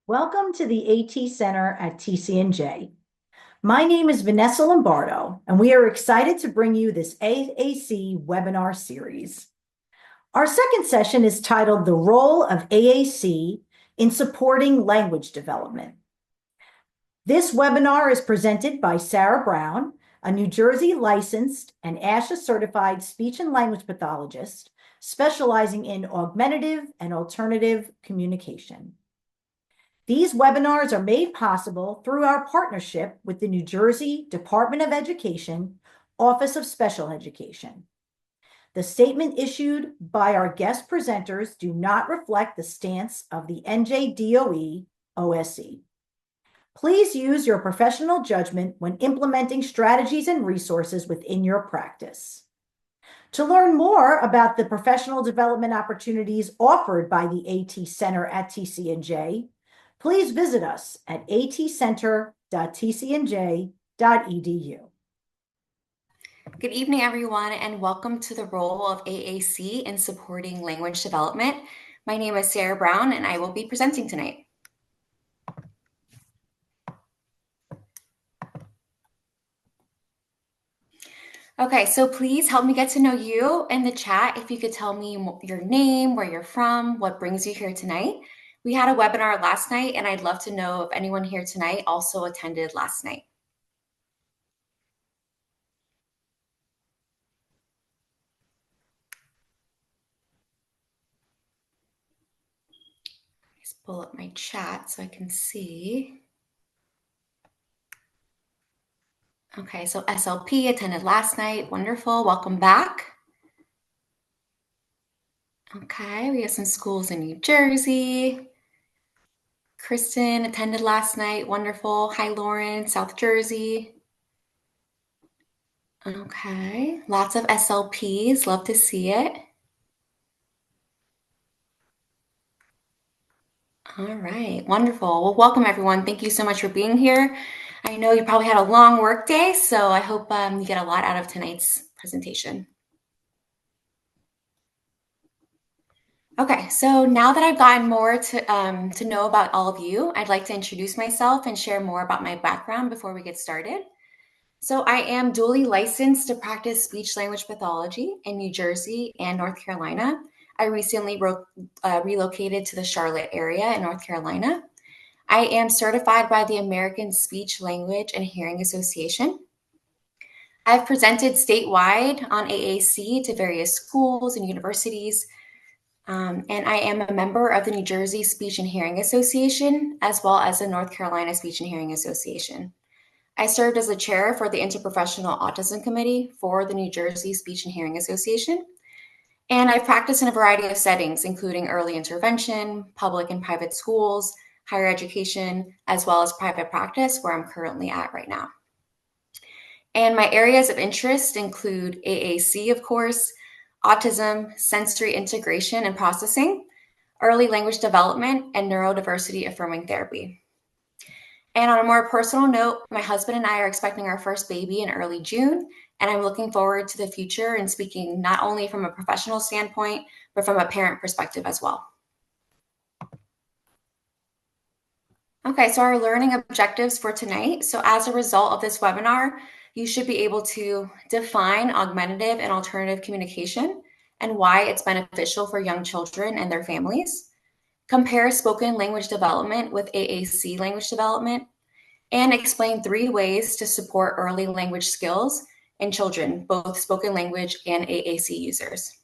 Welcome to the AT Center at TCNJ. My name is Vanessa Lombardo, and we are excited to bring you this AAC webinar series. Our second session is titled The Role of AAC in Supporting Language Development. This webinar is presented by Sarah Brown, a New Jersey licensed and ASHA certified speech and language pathologist specializing in augmentative and alternative communication. These webinars are made possible through our partnership with the New Jersey Department of Education, Office of Special Education. The statement issued by our guest presenters do not reflect the stance of the NJDOE OSE. Please use your professional judgment when implementing strategies and resources within your practice. To learn more about the professional development opportunities offered by the AT Center at TCNJ, please visit us at atcenter.tcnj.edu. Good evening, everyone, and welcome to the role of AAC in supporting language development. My name is Sarah Brown, and I will be presenting tonight. Okay, so please help me get to know you in the chat. If you could tell me your name, where you're from, what brings you here tonight. We had a webinar last night, and I'd love to know if anyone here tonight also attended last night. Let's pull up my chat so I can see. Okay, so SLP attended last night. Wonderful. Welcome back. Okay, we have some schools in New Jersey. Kristen attended last night. Wonderful. Hi, Lauren, South Jersey. Okay, lots of SLPs. Love to see it. All right, wonderful. Well, welcome, everyone. Thank you so much for being here. I know you probably had a long work day, so I hope you get a lot out of tonight's presentation. Okay, so now that I've gotten more to know about all of you, I'd like to introduce myself and share more about my background before we get started. So I am dually licensed to practice speech language pathology in New Jersey and North Carolina. I recently relocated to the Charlotte area in North Carolina. I am certified by the American Speech, Language, and Hearing Association. I've presented statewide on AAC to various schools and universities, and I am a member of the New Jersey Speech and Hearing Association, as well as the North Carolina Speech and Hearing Association. I served as the chair for the Interprofessional Autism Committee for the New Jersey Speech and Hearing Association. And I've practiced in a variety of settings, including early intervention, public and private schools, higher education, as well as private practice, where I'm currently at right now. And my areas of interest include AAC, of course, autism, sensory integration and processing, early language development, and neurodiversity affirming therapy. And on a more personal note, my husband and I are expecting our first baby in early June, and I'm looking forward to the future and speaking not only from a professional standpoint, but from a parent perspective as well. Okay, so our learning objectives for tonight. So as a result of this webinar, you should be able to define augmentative and alternative communication and why it's beneficial for young children and their families, compare spoken language development with AAC language development, and explain 3 ways to support early language skills in children, both spoken language and AAC users.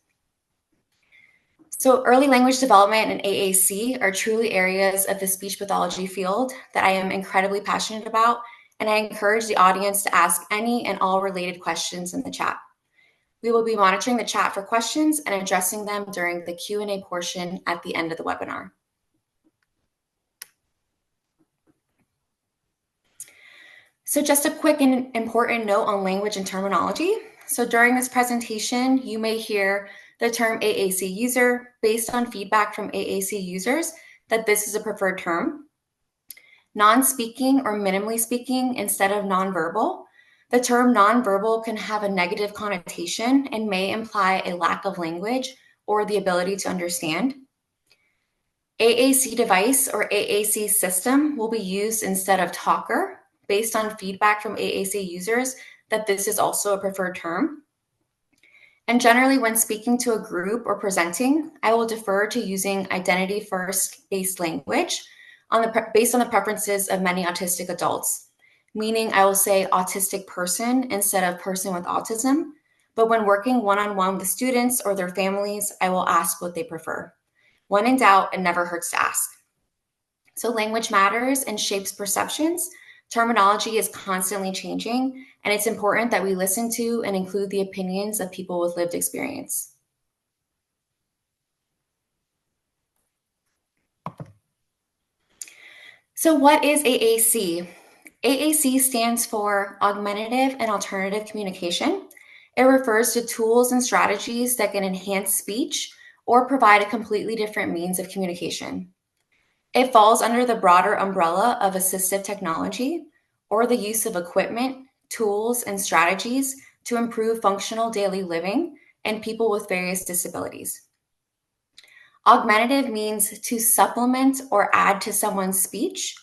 So early language development and AAC are truly areas of the speech pathology field that I am incredibly passionate about, and I encourage the audience to ask any and all related questions in the chat. We will be monitoring the chat for questions and addressing them during the Q&A portion at the end of the webinar. So just a quick and important note on language and terminology. So during this presentation, you may hear the term AAC user based on feedback from AAC users that this is a preferred term. Non-speaking or minimally speaking instead of nonverbal. The term nonverbal can have a negative connotation and may imply a lack of language or the ability to understand. AAC device or AAC system will be used instead of talker based on feedback from AAC users that this is also a preferred term. And generally, when speaking to a group or presenting, I will defer to using identity first based language based on the preferences of many autistic adults, meaning I will say autistic person instead of person with autism. But when working one-on-one with students or their families, I will ask what they prefer. When in doubt, it never hurts to ask. So language matters and shapes perceptions. Terminology is constantly changing, and it's important that we listen to and include the opinions of people with lived experience. So what is AAC? AAC stands for Augmentative and Alternative Communication. It refers to tools and strategies that can enhance speech or provide a completely different means of communication. It falls under the broader umbrella of assistive technology or the use of equipment, tools, and strategies to improve functional daily living in people with various disabilities. Augmentative means to supplement or add to someone's speech.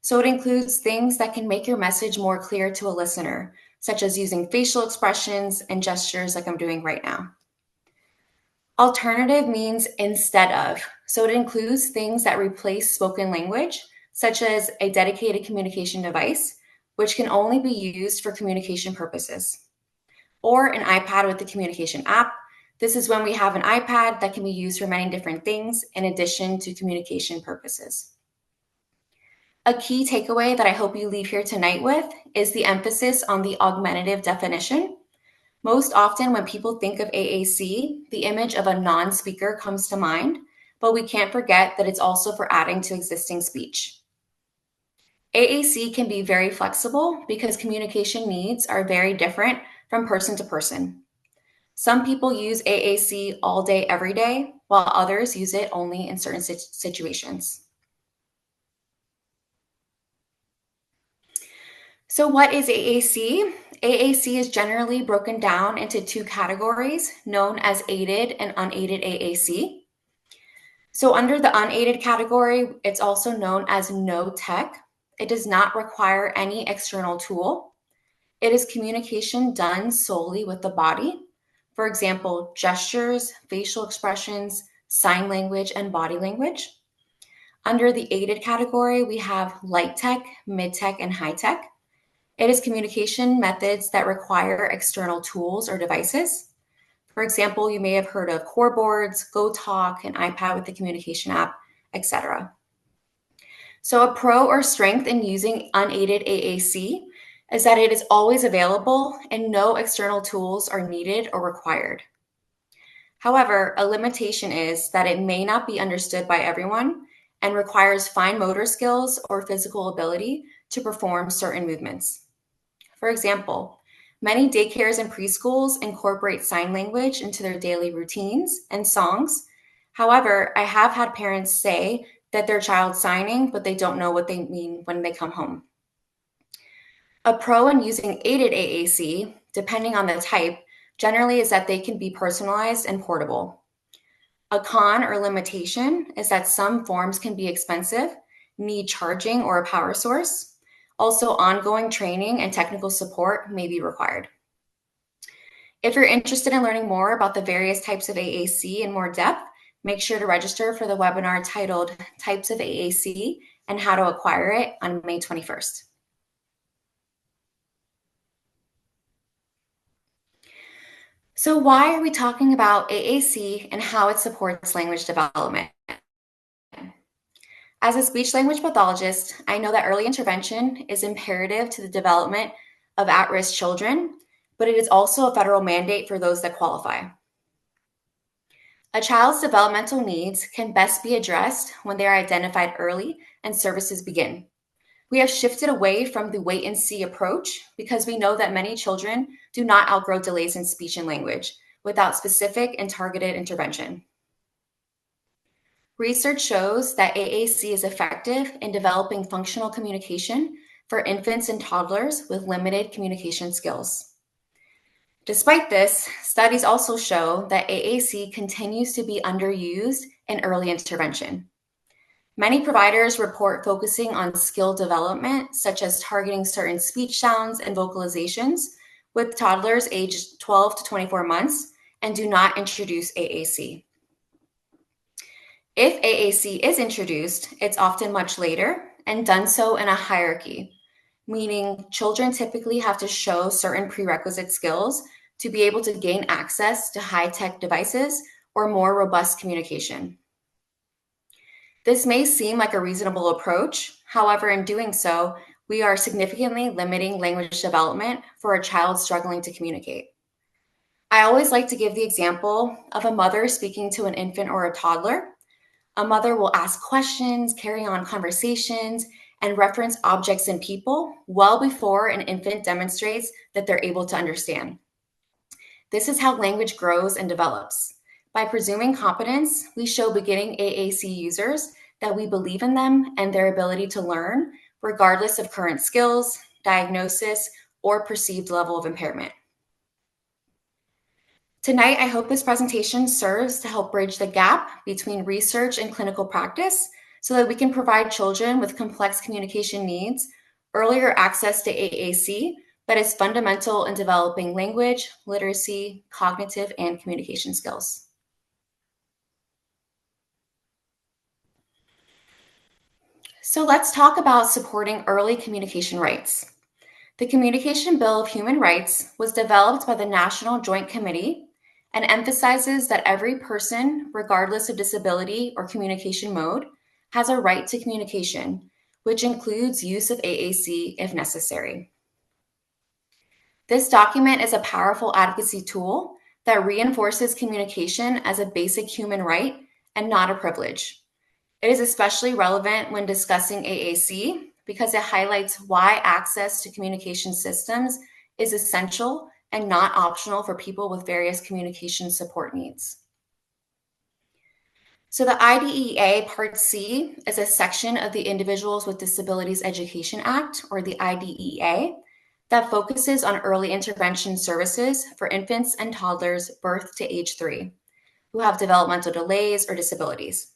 So it includes things that can make your message more clear to a listener, such as using facial expressions and gestures like I'm doing right now. Alternative means instead of. So it includes things that replace spoken language, such as a dedicated communication device, which can only be used for communication purposes, or an iPad with the communication app. This is when we have an iPad that can be used for many different things in addition to communication purposes. A key takeaway that I hope you leave here tonight with is the emphasis on the augmentative definition. Most often when people think of AAC, the image of a non-speaker comes to mind, but we can't forget that it's also for adding to existing speech. AAC can be very flexible because communication needs are very different from person to person. Some people use AAC all day, every day, while others use it only in certain situations. So what is AAC? AAC is generally broken down into two categories known as aided and unaided AAC. So under the unaided category, it's also known as no tech. It does not require any external tool. It is communication done solely with the body. For example, gestures, facial expressions, sign language, and body language. Under the aided category, we have light tech, mid tech, and high tech. It is communication methods that require external tools or devices. For example, you may have heard of core boards, GoTalk, an iPad with the communication app, etc. So a pro or strength in using unaided AAC is that it is always available and no external tools are needed or required. However, a limitation is that it may not be understood by everyone and requires fine motor skills or physical ability to perform certain movements. For example, many daycares and preschools incorporate sign language into their daily routines and songs. However, I have had parents say that their child's signing, but they don't know what they mean when they come home. A pro in using aided AAC, depending on the type, generally is that they can be personalized and portable. A con or limitation is that some forms can be expensive, need charging or a power source. Also, ongoing training and technical support may be required. If you're interested in learning more about the various types of AAC in more depth, make sure to register for the webinar titled Types of AAC and How to Acquire It on May 21st. So why are we talking about AAC and how it supports language development? As a speech-language pathologist, I know that early intervention is imperative to the development of at-risk children, but it is also a federal mandate for those that qualify. A child's developmental needs can best be addressed when they are identified early and services begin. We have shifted away from the wait-and-see approach because we know that many children do not outgrow delays in speech and language without specific and targeted intervention. Research shows that AAC is effective in developing functional communication for infants and toddlers with limited communication skills. Despite this, studies also show that AAC continues to be underused in early intervention. Many providers report focusing on skill development, such as targeting certain speech sounds and vocalizations with toddlers aged 12 to 24 months, and do not introduce AAC. If AAC is introduced, it's often much later and done so in a hierarchy, meaning children typically have to show certain prerequisite skills to be able to gain access to high-tech devices or more robust communication. This may seem like a reasonable approach. However, in doing so, we are significantly limiting language development for a child struggling to communicate. I always like to give the example of a mother speaking to an infant or a toddler. A mother will ask questions, carry on conversations, and reference objects and people well before an infant demonstrates that they're able to understand. This is how language grows and develops. By presuming competence, we show beginning AAC users that we believe in them and their ability to learn, regardless of current skills, diagnosis, or perceived level of impairment. Tonight, I hope this presentation serves to help bridge the gap between research and clinical practice so that we can provide children with complex communication needs earlier access to AAC that is fundamental in developing language, literacy, cognitive, and communication skills. So let's talk about supporting early communication rights. The Communication Bill of Human Rights was developed by the National Joint Committee and emphasizes that every person, regardless of disability or communication mode, has a right to communication, which includes use of AAC if necessary. This document is a powerful advocacy tool that reinforces communication as a basic human right and not a privilege. It is especially relevant when discussing AAC because it highlights why access to communication systems is essential and not optional for people with various communication support needs. So the IDEA Part C is a section of the Individuals with Disabilities Education Act, or the IDEA, that focuses on early intervention services for infants and toddlers birth to age 3 who have developmental delays or disabilities.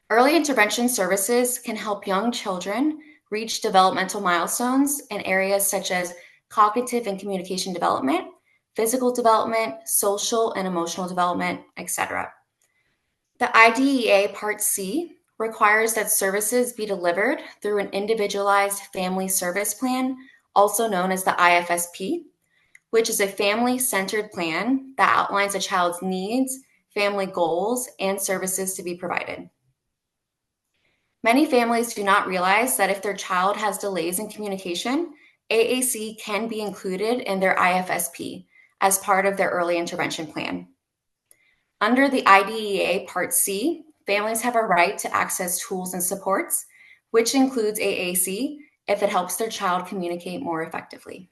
Early intervention services can help young children reach developmental milestones in areas such as cognitive and communication development, physical development, social and emotional development, etc. The IDEA Part C requires that services be delivered through an individualized family service plan, also known as the IFSP, which is a family-centered plan that outlines a child's needs, family goals, and services to be provided. Many families do not realize that if their child has delays in communication, AAC can be included in their IFSP as part of their early intervention plan. Under the IDEA Part C, families have a right to access tools and supports, which includes AAC if it helps their child communicate more effectively.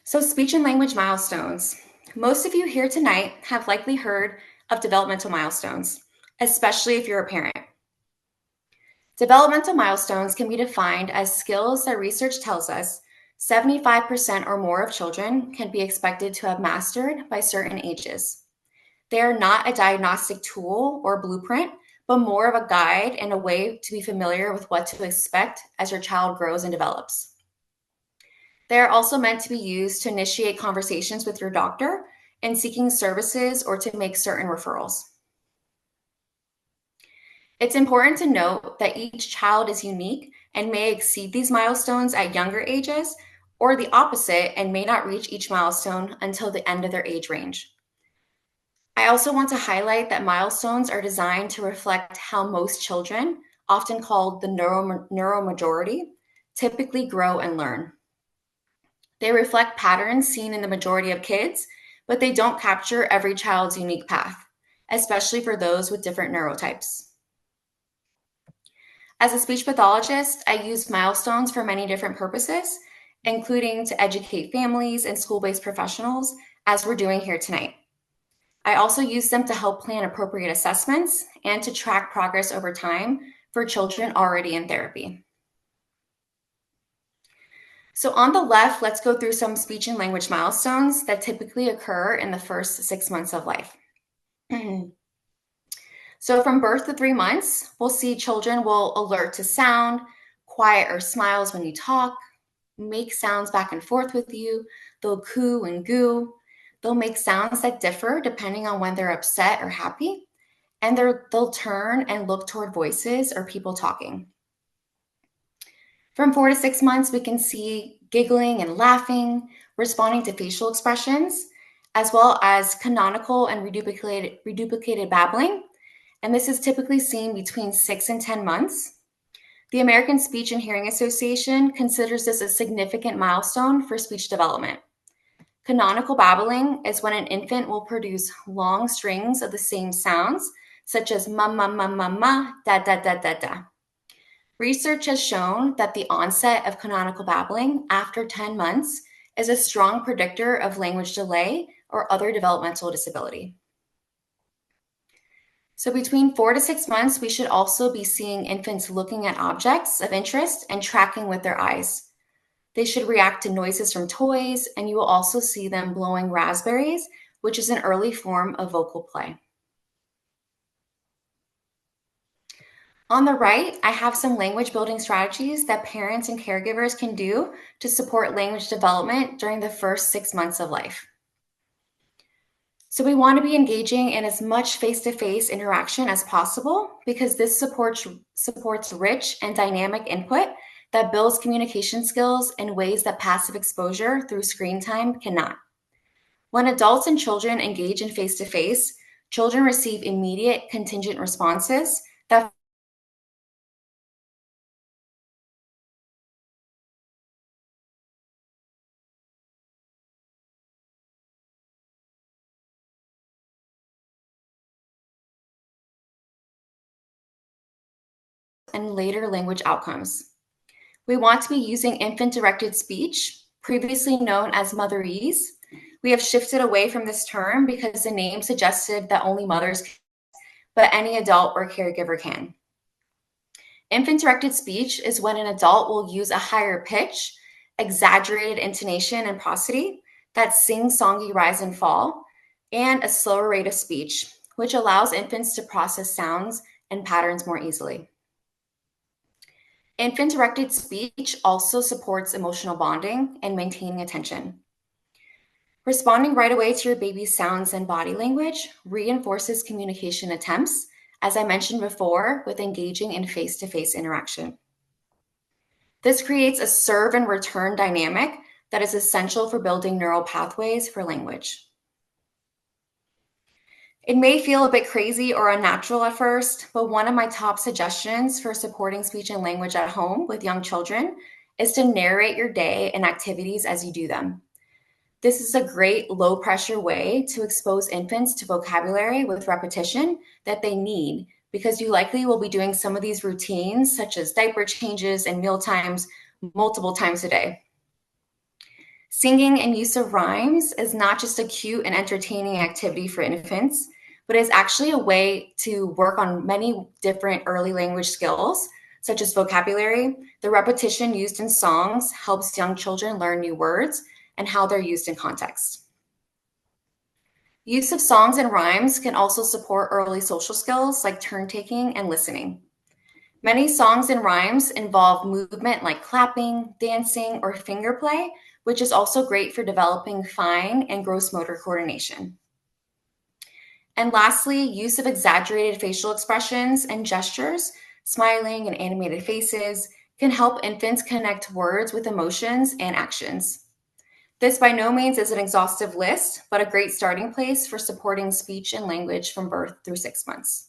So, speech and language milestones. Most of you here tonight have likely heard of developmental milestones, especially if you're a parent. Developmental milestones can be defined as skills that research tells us 75% or more of children can be expected to have mastered by certain ages. They are not a diagnostic tool or blueprint, but more of a guide and a way to be familiar with what to expect as your child grows and develops. They are also meant to be used to initiate conversations with your doctor and seeking services or to make certain referrals. It's important to note that each child is unique and may exceed these milestones at younger ages, or the opposite, and may not reach each milestone until the end of their age range. I also want to highlight that milestones are designed to reflect how most children, often called the neuromajority, typically grow and learn. They reflect patterns seen in the majority of kids, but they don't capture every child's unique path, especially for those with different neurotypes. As a speech pathologist, I use milestones for many different purposes, including to educate families and school-based professionals, as we're doing here tonight. I also use them to help plan appropriate assessments and to track progress over time for children already in therapy. So on the left, let's go through some speech and language milestones that typically occur in the first 6 months of life. So from birth to 3 months, we'll see children will alert to sound, quiet or smiles when you talk, make sounds back and forth with you. They'll coo and goo. They'll make sounds that differ depending on when they're upset or happy. And they'll turn and look toward voices or people talking. From 4 to 6 months, we can see giggling and laughing, responding to facial expressions, as well as canonical and reduplicated babbling. And this is typically seen between 6 and 10 months. The American Speech and Hearing Association considers this a significant milestone for speech development. Canonical babbling is when an infant will produce long strings of the same sounds, such as ma, ma, ma, ma, ma, da, da, da, da, da. Research has shown that the onset of canonical babbling after 10 months is a strong predictor of language delay or other developmental disability. So between 4 to 6 months, we should also be seeing infants looking at objects of interest and tracking with their eyes. They should react to noises from toys, and you will also see them blowing raspberries, which is an early form of vocal play. On the right, I have some language building strategies that parents and caregivers can do to support language development during the first 6 months of life. So we want to be engaging in as much face-to-face interaction as possible because this supports rich and dynamic input that builds communication skills in ways that passive exposure through screen time cannot. When adults and children engage in face-to-face, children receive immediate contingent responses that and later language outcomes. We want to be using infant-directed speech, previously known as motherese. We have shifted away from this term because the name suggested that only mothers, but any adult or caregiver can. Infant-directed speech is when an adult will use a higher pitch, exaggerated intonation and prosody that sing-songy rise and fall, and a slower rate of speech, which allows infants to process sounds and patterns more easily. Infant-directed speech also supports emotional bonding and maintaining attention. Responding right away to your baby's sounds and body language reinforces communication attempts, as I mentioned before, with engaging in face-to-face interaction. This creates a serve and return dynamic that is essential for building neural pathways for language. It may feel a bit crazy or unnatural at first, but one of my top suggestions for supporting speech and language at home with young children is to narrate your day and activities as you do them. This is a great low-pressure way to expose infants to vocabulary with repetition that they need, because you likely will be doing some of these routines, such as diaper changes and meal times, multiple times a day. Singing and use of rhymes is not just a cute and entertaining activity for infants, but is actually a way to work on many different early language skills, such as vocabulary. The repetition used in songs helps young children learn new words and how they're used in context. Use of songs and rhymes can also support early social skills like turn-taking and listening. Many songs and rhymes involve movement like clapping, dancing, or finger play, which is also great for developing fine and gross motor coordination. And lastly, use of exaggerated facial expressions and gestures, smiling and animated faces, can help infants connect words with emotions and actions. This by no means is an exhaustive list, but a great starting place for supporting speech and language from birth through 6 months.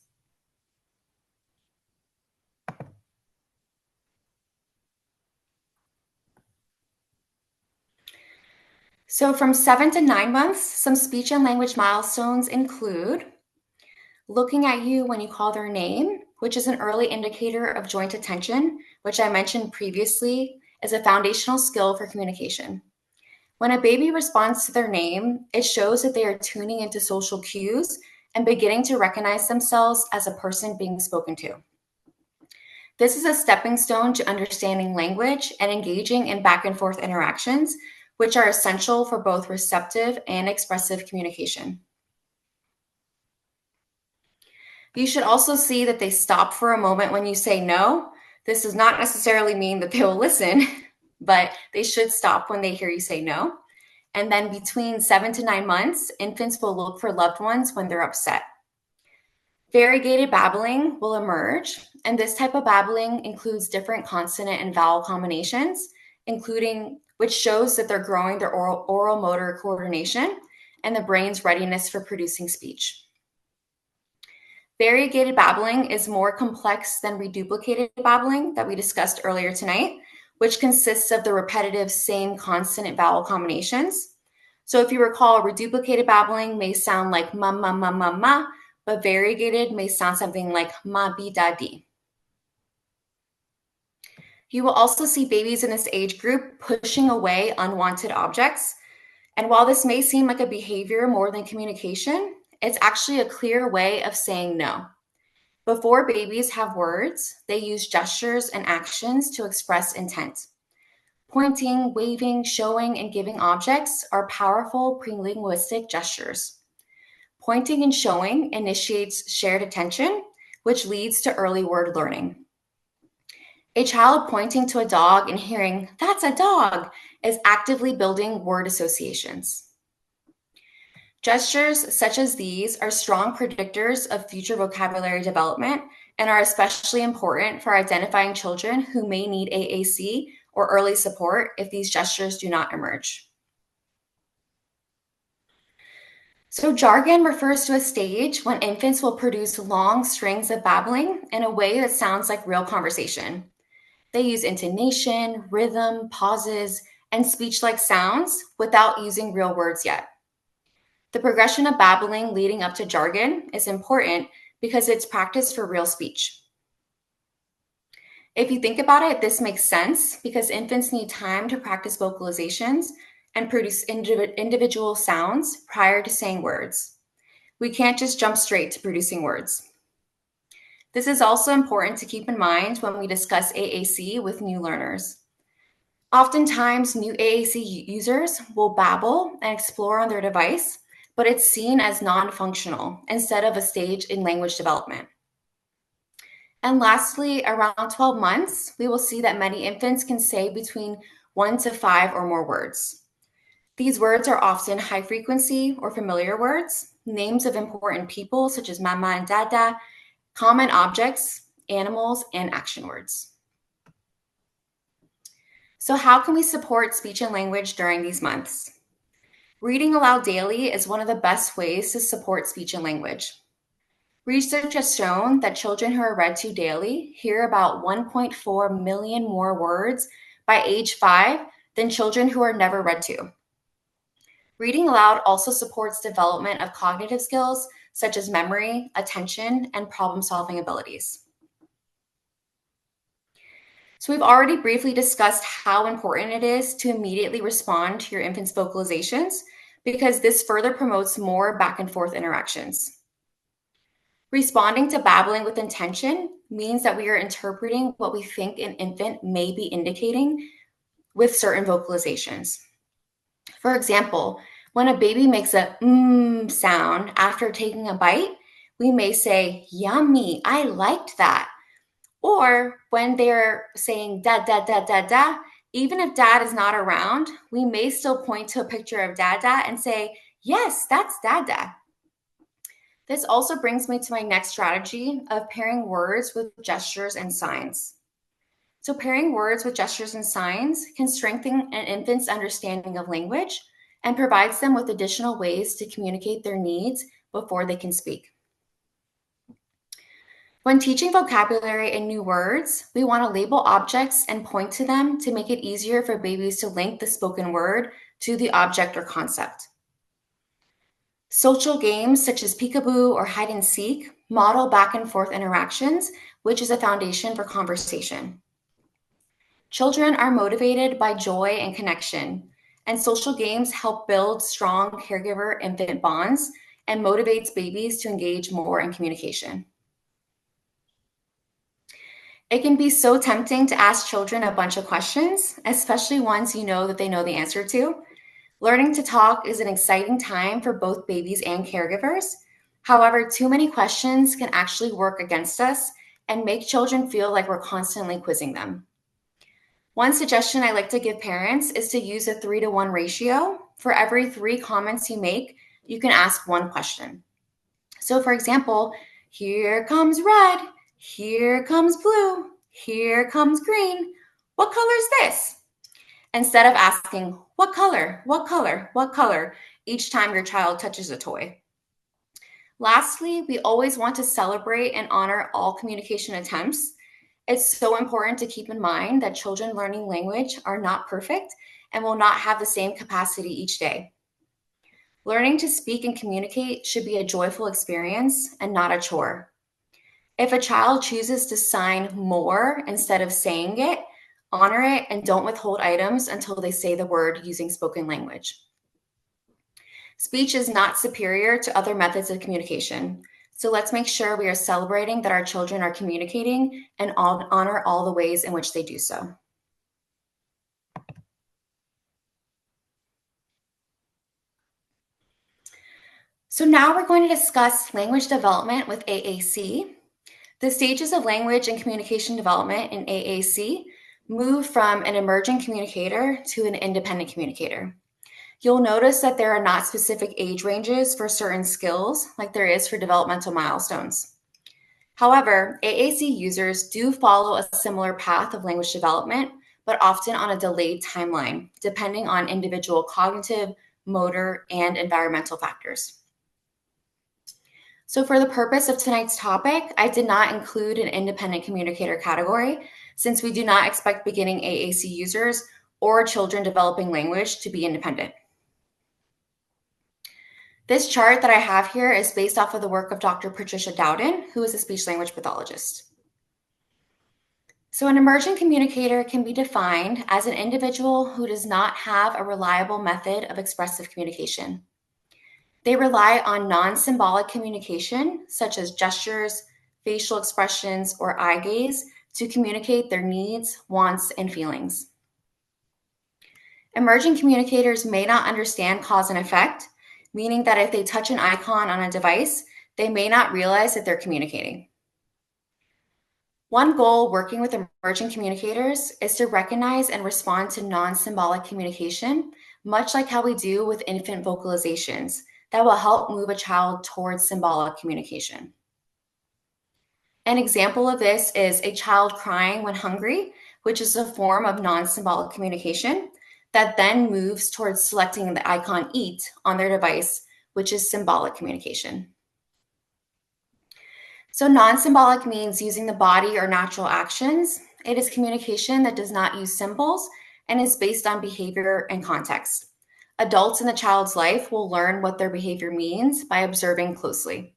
So from 7 to 9 months, some speech and language milestones include looking at you when you call their name, which is an early indicator of joint attention, which I mentioned previously is a foundational skill for communication. When a baby responds to their name, it shows that they are tuning into social cues and beginning to recognize themselves as a person being spoken to. This is a stepping stone to understanding language and engaging in back and forth interactions, which are essential for both receptive and expressive communication. You should also see that they stop for a moment when you say no. This does not necessarily mean that they will listen, but they should stop when they hear you say no. And then between 7 to 9 months, infants will look for loved ones when they're upset. Variegated babbling will emerge, and this type of babbling includes different consonant and vowel combinations, including which shows that they're growing their oral motor coordination and the brain's readiness for producing speech. Variegated babbling is more complex than reduplicated babbling that we discussed earlier tonight, which consists of the repetitive same consonant vowel combinations. So if you recall, reduplicated babbling may sound like ma, ma, ma, ma, ma, but variegated may sound something like ma, bi, da, di. You will also see babies in this age group pushing away unwanted objects. And while this may seem like a behavior more than communication, it's actually a clear way of saying no. Before babies have words, they use gestures and actions to express intent. Pointing, waving, showing, and giving objects are powerful pre-linguistic gestures. Pointing and showing initiates shared attention, which leads to early word learning. A child pointing to a dog and hearing, "That's a dog," is actively building word associations. Gestures such as these are strong predictors of future vocabulary development and are especially important for identifying children who may need AAC or early support if these gestures do not emerge. So jargon refers to a stage when infants will produce long strings of babbling in a way that sounds like real conversation. They use intonation, rhythm, pauses, and speech-like sounds without using real words yet. The progression of babbling leading up to jargon is important because it's practice for real speech. If you think about it, this makes sense because infants need time to practice vocalizations and produce individual sounds prior to saying words. We can't just jump straight to producing words. This is also important to keep in mind when we discuss AAC with new learners. Oftentimes, new AAC users will babble and explore on their device, but it's seen as non-functional instead of a stage in language development. And lastly, around 12 months, we will see that many infants can say between 1 to 5 or more words. These words are often high frequency or familiar words, names of important people such as mama and dada, common objects, animals, and action words. So how can we support speech and language during these months? Reading aloud daily is one of the best ways to support speech and language. Research has shown that children who are read to daily hear about 1.4 million more words by age 5 than children who are never read to. Reading aloud also supports development of cognitive skills such as memory, attention, and problem-solving abilities. So we've already briefly discussed how important it is to immediately respond to your infant's vocalizations because this further promotes more back and forth interactions. Responding to babbling with intention means that we are interpreting what we think an infant may be indicating with certain vocalizations. For example, when a baby makes a sound after taking a bite, we may say, "Yummy, I liked that." Or when they're saying da, da, da, da, da, even if dad is not around, we may still point to a picture of dada and say, "Yes, that's dada." This also brings me to my next strategy of pairing words with gestures and signs. So pairing words with gestures and signs can strengthen an infant's understanding of language and provides them with additional ways to communicate their needs before they can speak. When teaching vocabulary and new words, we want to label objects and point to them to make it easier for babies to link the spoken word to the object or concept. Social games such as peekaboo or hide and seek model back and forth interactions, which is a foundation for conversation. Children are motivated by joy and connection, and social games help build strong caregiver-infant bonds and motivates babies to engage more in communication. It can be so tempting to ask children a bunch of questions, especially ones you know that they know the answer to. Learning to talk is an exciting time for both babies and caregivers. However, too many questions can actually work against us and make children feel like we're constantly quizzing them. One suggestion I like to give parents is to use a 3-to-1 ratio. For every 3 comments you make, you can ask one question. So, for example, here comes red, here comes blue, here comes green. What color is this? Instead of asking, what color, what color, what color, each time your child touches a toy. Lastly, we always want to celebrate and honor all communication attempts. It's so important to keep in mind that children learning language are not perfect and will not have the same capacity each day. Learning to speak and communicate should be a joyful experience and not a chore. If a child chooses to sign more instead of saying it, honor it and don't withhold items until they say the word using spoken language. Speech is not superior to other methods of communication. So let's make sure we are celebrating that our children are communicating and honor all the ways in which they do so. So now we're going to discuss language development with AAC. The stages of language and communication development in AAC move from an emerging communicator to an independent communicator. You'll notice that there are not specific age ranges for certain skills like there is for developmental milestones. However, AAC users do follow a similar path of language development, but often on a delayed timeline, depending on individual cognitive, motor, and environmental factors. So for the purpose of tonight's topic, I did not include an independent communicator category since we do not expect beginning AAC users or children developing language to be independent. This chart that I have here is based off of the work of Dr. Patricia Dowden, who is a speech-language pathologist. So an emerging communicator can be defined as an individual who does not have a reliable method of expressive communication. They rely on non-symbolic communication, such as gestures, facial expressions, or eye gaze, to communicate their needs, wants, and feelings. Emerging communicators may not understand cause and effect, meaning that if they touch an icon on a device, they may not realize that they're communicating. One goal working with emerging communicators is to recognize and respond to non-symbolic communication, much like how we do with infant vocalizations, that will help move a child towards symbolic communication. An example of this is a child crying when hungry, which is a form of non-symbolic communication that then moves towards selecting the icon eat on their device, which is symbolic communication. So non-symbolic means using the body or natural actions. It is communication that does not use symbols and is based on behavior and context. Adults in the child's life will learn what their behavior means by observing closely.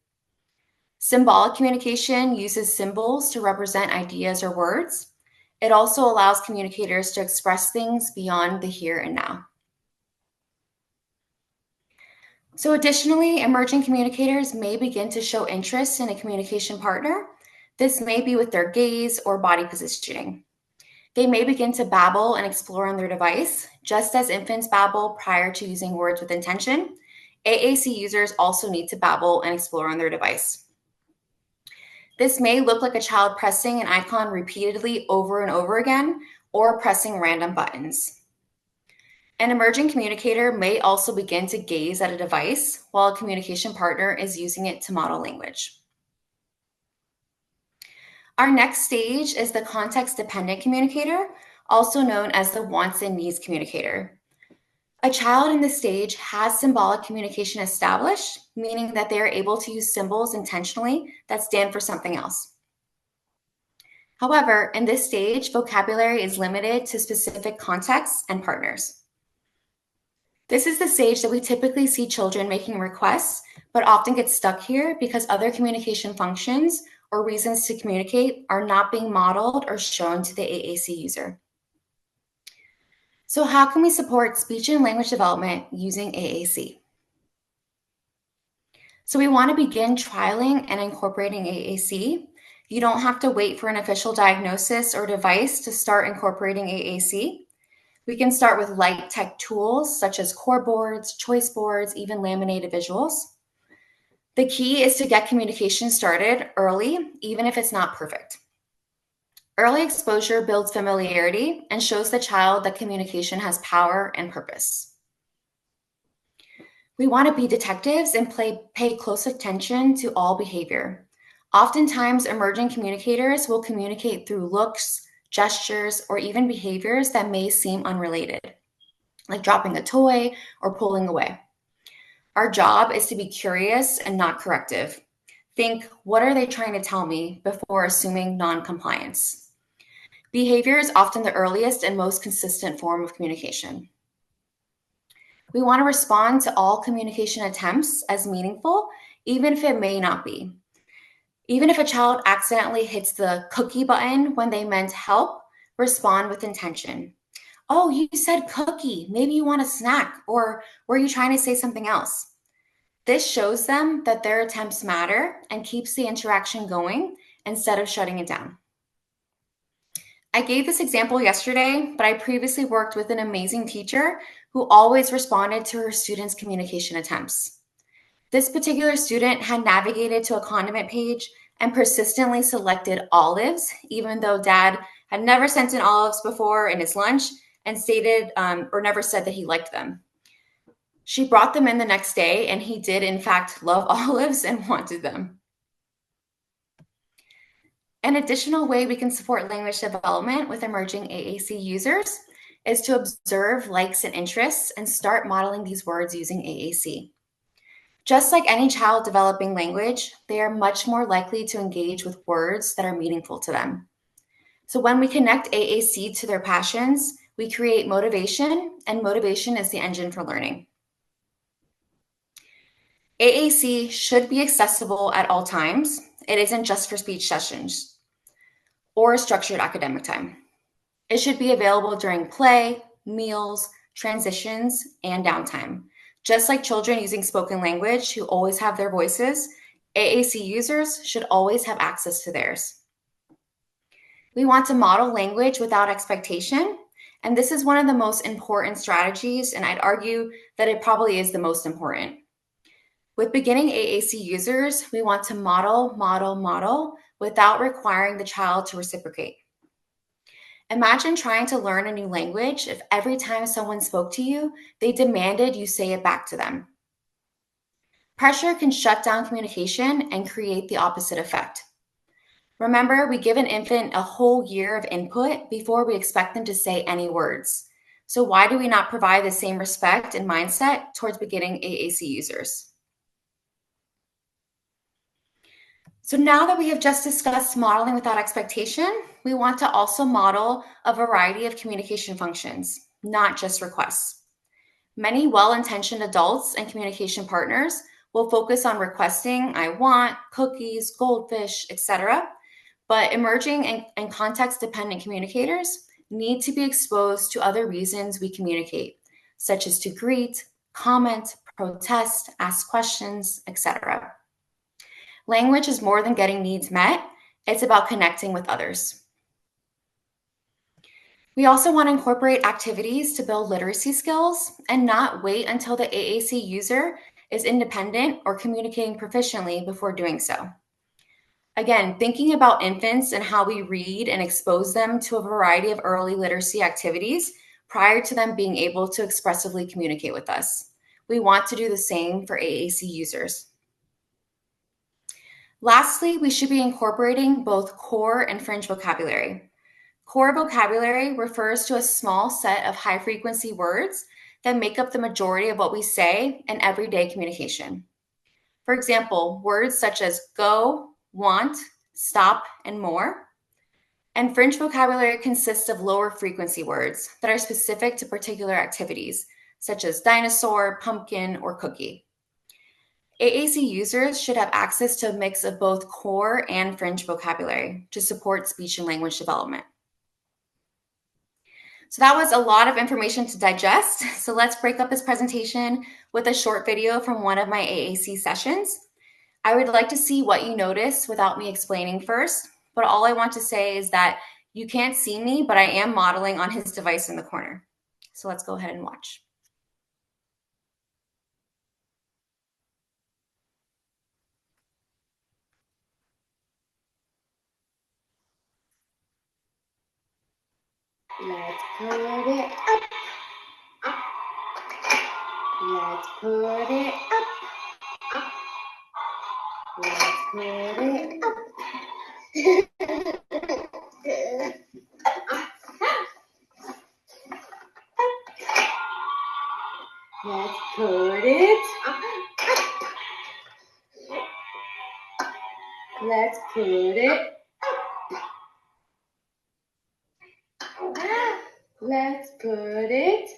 Symbolic communication uses symbols to represent ideas or words. It also allows communicators to express things beyond the here and now. So additionally, emerging communicators may begin to show interest in a communication partner. This may be with their gaze or body positioning. They may begin to babble and explore on their device, just as infants babble prior to using words with intention. AAC users also need to babble and explore on their device. This may look like a child pressing an icon repeatedly over and over again, or pressing random buttons. An emerging communicator may also begin to gaze at a device while a communication partner is using it to model language. Our next stage is the context-dependent communicator, also known as the wants and needs communicator. A child in this stage has symbolic communication established, meaning that they are able to use symbols intentionally that stand for something else. However, in this stage, vocabulary is limited to specific contexts and partners. This is the stage that we typically see children making requests, but often get stuck here because other communication functions or reasons to communicate are not being modeled or shown to the AAC user. So how can we support speech and language development using AAC? So we want to begin trialing and incorporating AAC. You don't have to wait for an official diagnosis or device to start incorporating AAC. We can start with light tech tools such as core boards, choice boards, even laminated visuals. The key is to get communication started early, even if it's not perfect. Early exposure builds familiarity and shows the child that communication has power and purpose. We want to be detectives and pay close attention to all behavior. Oftentimes, emerging communicators will communicate through looks, gestures, or even behaviors that may seem unrelated, like dropping a toy or pulling away. Our job is to be curious and not corrective. Think, what are they trying to tell me before assuming non-compliance? Behavior is often the earliest and most consistent form of communication. We want to respond to all communication attempts as meaningful, even if it may not be. Even if a child accidentally hits the cookie button when they meant help, respond with intention. Oh, you said cookie. Maybe you want a snack, or were you trying to say something else? This shows them that their attempts matter and keeps the interaction going instead of shutting it down. I gave this example yesterday, but I previously worked with an amazing teacher who always responded to her students' communication attempts. This particular student had navigated to a condiment page and persistently selected olives, even though dad had never sent in olives before in his lunch and stated or never said that he liked them. She brought them in the next day, and he did, in fact, love olives and wanted them. An additional way we can support language development with emerging AAC users is to observe likes and interests and start modeling these words using AAC. Just like any child developing language, they are much more likely to engage with words that are meaningful to them. So when we connect AAC to their passions, we create motivation, and motivation is the engine for learning. AAC should be accessible at all times. It isn't just for speech sessions or structured academic time. It should be available during play, meals, transitions, and downtime. Just like children using spoken language who always have their voices, AAC users should always have access to theirs. We want to model language without expectation, and this is one of the most important strategies, and I'd argue that it probably is the most important. With beginning AAC users, we want to model without requiring the child to reciprocate. Imagine trying to learn a new language if every time someone spoke to you, they demanded you say it back to them. Pressure can shut down communication and create the opposite effect. Remember, we give an infant a whole year of input before we expect them to say any words. So why do we not provide the same respect and mindset towards beginning AAC users? So now that we have just discussed modeling without expectation, we want to also model a variety of communication functions, not just requests. Many well-intentioned adults and communication partners will focus on requesting, I want, cookies, goldfish, etc. But emerging and context-dependent communicators need to be exposed to other reasons we communicate, such as to greet, comment, protest, ask questions, etc. Language is more than getting needs met. It's about connecting with others. We also want to incorporate activities to build literacy skills and not wait until the AAC user is independent or communicating proficiently before doing so. Again, thinking about infants and how we read and expose them to a variety of early literacy activities prior to them being able to expressively communicate with us. We want to do the same for AAC users. Lastly, we should be incorporating both core and fringe vocabulary. Core vocabulary refers to a small set of high-frequency words that make up the majority of what we say in everyday communication. For example, words such as go, want, stop, and more. And fringe vocabulary consists of lower frequency words that are specific to particular activities, such as dinosaur, pumpkin, or cookie. AAC users should have access to a mix of both core and fringe vocabulary to support speech and language development. So that was a lot of information to digest. So let's break up this presentation with a short video from one of my AAC sessions. I would like to see what you noticed without me explaining first. but all I want to say is that you can't see me, but I am modeling on his device in the corner. So let's go ahead and watch. Let's put it up, up. Let's put it up, up. Let's put it up. Let's put it up, up. Let's put it up. Let's put it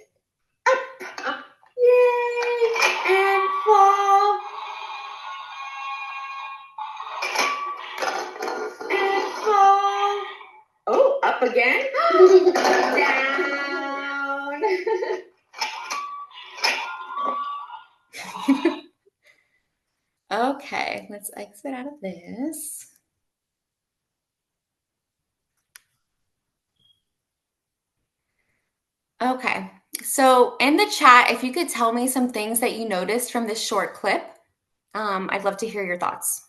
up. Yay! And fall. And fall. Oh, up again. Down. Okay, let's exit out of this. Okay, so in the chat, if you could tell me some things that you noticed from this short clip, I'd love to hear your thoughts.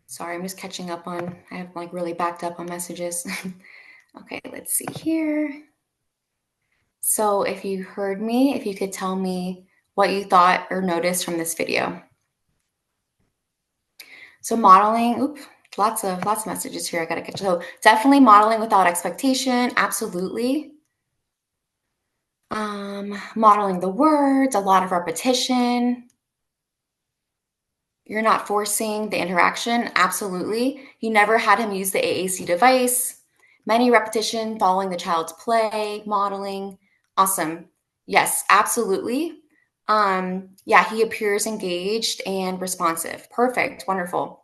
Sorry, I'm just catching up on, I have like really backed up on messages. Okay, let's see here. So if you heard me, if you could tell me what you thought or noticed from this video. So modeling, lots of messages here I gotta catch. So definitely modeling without expectation, absolutely. Modeling the words, a lot of repetition. You're not forcing the interaction, absolutely. You never had him use the AAC device. Many repetition following the child's play, modeling, awesome. Yes, absolutely. Yeah, he appears engaged and responsive. Perfect, wonderful.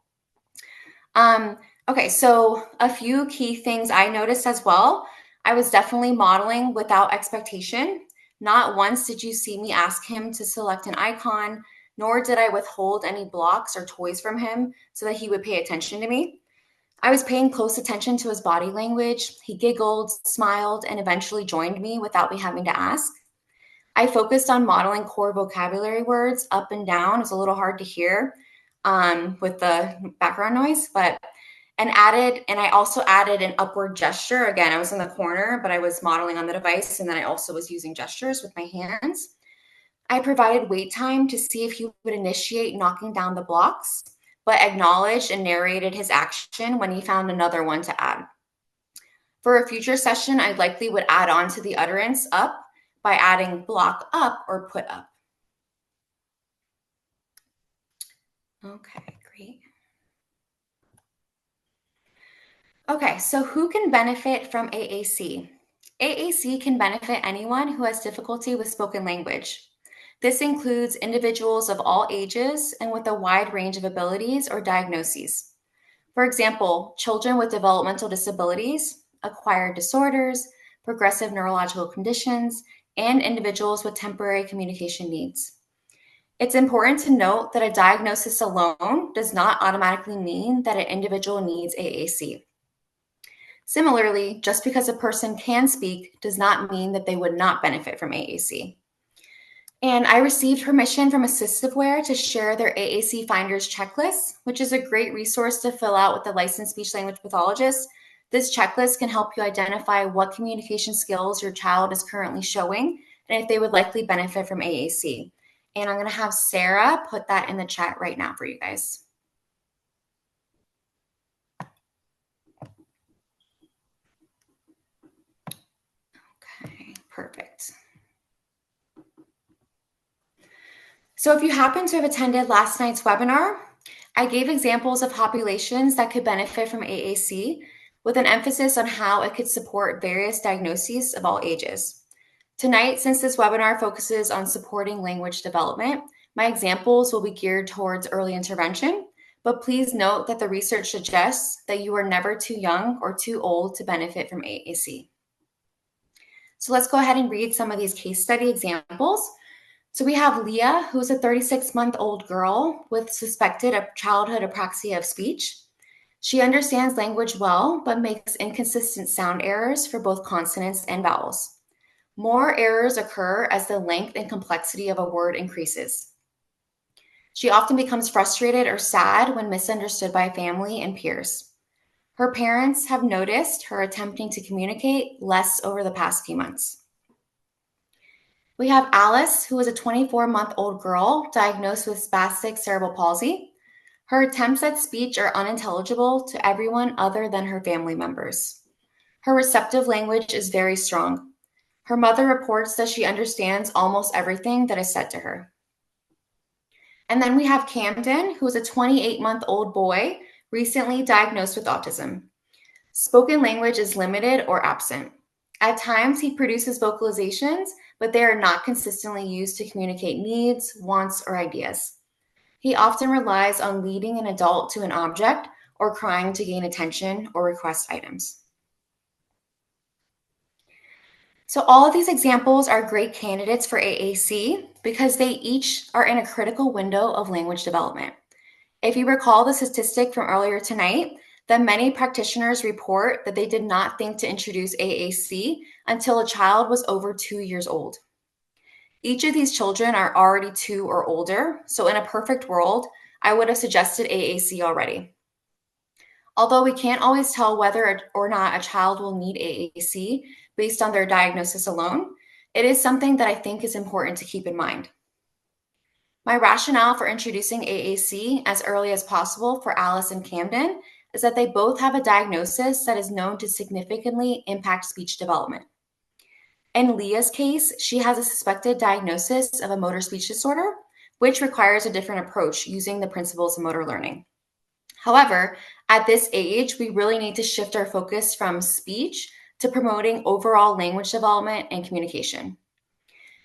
Okay, so a few key things I noticed as well. I was definitely modeling without expectation. Not once did you see me ask him to select an icon, nor did I withhold any blocks or toys from him so that he would pay attention to me. I was paying close attention to his body language. He giggled, smiled, and eventually joined me without me having to ask. I focused on modeling core vocabulary words up and down. It's a little hard to hear with the background noise, but and I also added an upward gesture. Again, I was in the corner, but I was modeling on the device, and then I also was using gestures with my hands. I provided wait time to see if he would initiate knocking down the blocks, but acknowledged and narrated his action when he found another one to add. For a future session, I likely would add on to the utterance up by adding block up or put up. Okay, great. Okay, so who can benefit from AAC? AAC can benefit anyone who has difficulty with spoken language. This includes individuals of all ages and with a wide range of abilities or diagnoses. For example, children with developmental disabilities, acquired disorders, progressive neurological conditions, and individuals with temporary communication needs. It's important to note that a diagnosis alone does not automatically mean that an individual needs AAC. Similarly, just because a person can speak does not mean that they would not benefit from AAC. And I received permission from Assistiveware to share their AAC Finders checklist, which is a great resource to fill out with the licensed speech language pathologist. This checklist can help you identify what communication skills your child is currently showing and if they would likely benefit from AAC. And I'm going to have Sarah put that in the chat right now for you guys. Okay, perfect. So if you happen to have attended last night's webinar, I gave examples of populations that could benefit from AAC with an emphasis on how it could support various diagnoses of all ages. Tonight, since this webinar focuses on supporting language development, my examples will be geared towards early intervention, but please note that the research suggests that you are never too young or too old to benefit from AAC. So let's go ahead and read some of these case study examples. So we have Leah, who's a 36-month-old girl with suspected childhood apraxia of speech. She understands language well, but makes inconsistent sound errors for both consonants and vowels. More errors occur as the length and complexity of a word increases. She often becomes frustrated or sad when misunderstood by family and peers. Her parents have noticed her attempting to communicate less over the past few months. We have Alice, who is a 24-month-old girl diagnosed with spastic cerebral palsy. Her attempts at speech are unintelligible to everyone other than her family members. Her receptive language is very strong. Her mother reports that she understands almost everything that is said to her. And then we have Camden, who is a 28-month-old boy recently diagnosed with autism. Spoken language is limited or absent. At times, he produces vocalizations, but they are not consistently used to communicate needs, wants, or ideas. He often relies on leading an adult to an object or crying to gain attention or request items. So all of these examples are great candidates for AAC because they each are in a critical window of language development. If you recall the statistic from earlier tonight, that many practitioners report that they did not think to introduce AAC until a child was over 2 years old. Each of these children are already 2 or older, so in a perfect world, I would have suggested AAC already. Although we can't always tell whether or not a child will need AAC based on their diagnosis alone, it is something that I think is important to keep in mind. My rationale for introducing AAC as early as possible for Alice and Camden is that they both have a diagnosis that is known to significantly impact speech development. In Leah's case, she has a suspected diagnosis of a motor speech disorder, which requires a different approach using the principles of motor learning. However, at this age, we really need to shift our focus from speech to promoting overall language development and communication.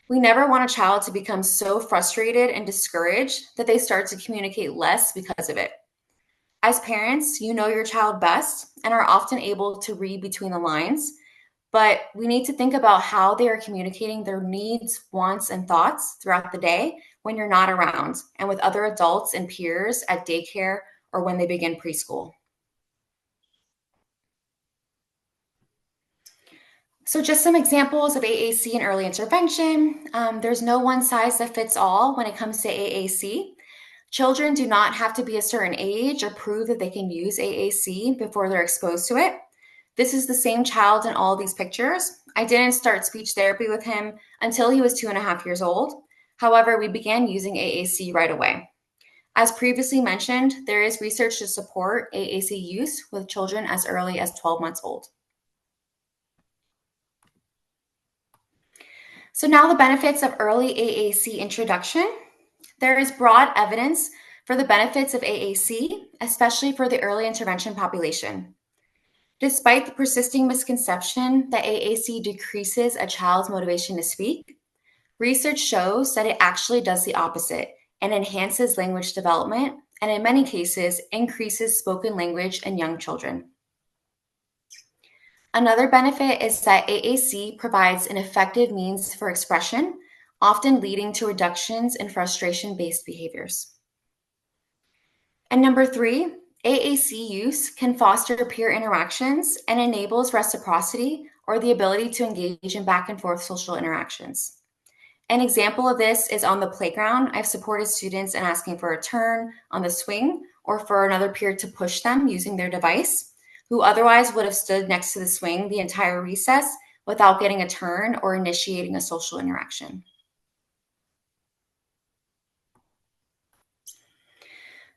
We never want a child to become so frustrated and discouraged that they start to communicate less because of it. As parents, you know your child best and are often able to read between the lines, but we need to think about how they are communicating their needs, wants, and thoughts throughout the day when you're not around and with other adults and peers at daycare or when they begin preschool. So just some examples of AAC and early intervention. There's no one size that fits all when it comes to AAC. Children do not have to be a certain age or prove that they can use AAC before they're exposed to it. This is the same child in all these pictures. I didn't start speech therapy with him until he was 2.5 years old. However, we began using AAC right away. As previously mentioned, there is research to support AAC use with children as early as 12 months old. So now the benefits of early AAC introduction. There is broad evidence for the benefits of AAC, especially for the early intervention population. Despite the persisting misconception that AAC decreases a child's motivation to speak, research shows that it actually does the opposite and enhances language development, and in many cases, increases spoken language in young children. Another benefit is that AAC provides an effective means for expression, often leading to reductions in frustration-based behaviors. And number 3, AAC use can foster peer interactions and enables reciprocity or the ability to engage in back and forth social interactions. An example of this is on the playground. I've supported students in asking for a turn on the swing or for another peer to push them using their device, who otherwise would have stood next to the swing the entire recess without getting a turn or initiating a social interaction.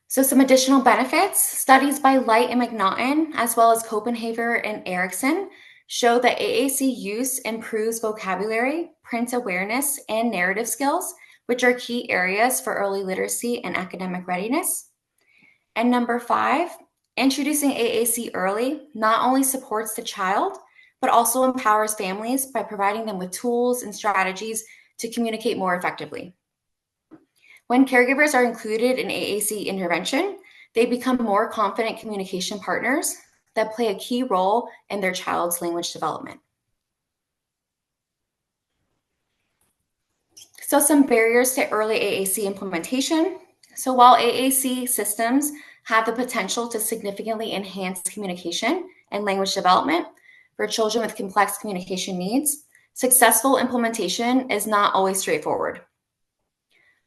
So some additional benefits, studies by Light and McNaughton, as well as Copenhaver and Erickson, show that AAC use improves vocabulary, print awareness, and narrative skills, which are key areas for early literacy and academic readiness. And number 5, introducing AAC early not only supports the child, but also empowers families by providing them with tools and strategies to communicate more effectively. When caregivers are included in AAC intervention, They become more confident communication partners that play a key role in their child's language development. So some barriers to early AAC implementation. So while AAC systems have the potential to significantly enhance communication and language development for children with complex communication needs, successful implementation is not always straightforward.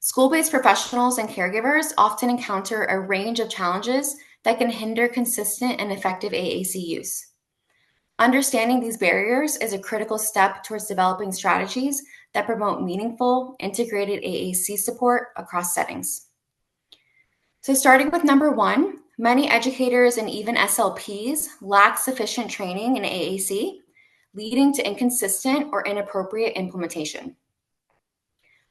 School-based professionals and caregivers often encounter a range of challenges that can hinder consistent and effective AAC use. Understanding these barriers is a critical step towards developing strategies that promote meaningful, integrated AAC support across settings. So starting with number one, many educators and even SLPs lack sufficient training in AAC, leading to inconsistent or inappropriate implementation.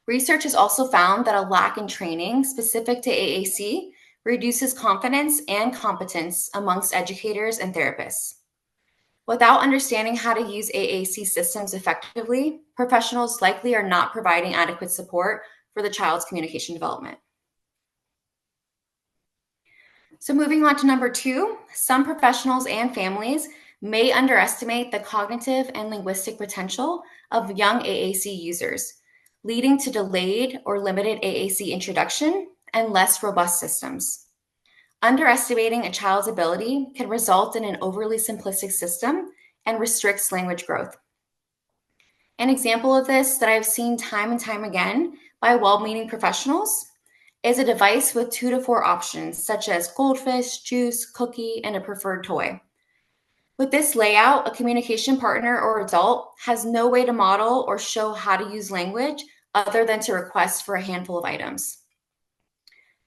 Research has also found that a lack in training specific to AAC reduces confidence and competence amongst educators and therapists. Without understanding how to use AAC systems effectively, professionals likely are not providing adequate support for the child's communication development. So moving on to number two, some professionals and families may underestimate the cognitive and linguistic potential of young AAC users, leading to delayed or limited AAC introduction and less robust systems. Underestimating a child's ability can result in an overly simplistic system and restricts language growth. An example of this that I've seen time and time again by well-meaning professionals is a device with 2 to 4 options, such as goldfish, juice, cookie, and a preferred toy. With this layout, a communication partner or adult has no way to model or show how to use language other than to request for a handful of items.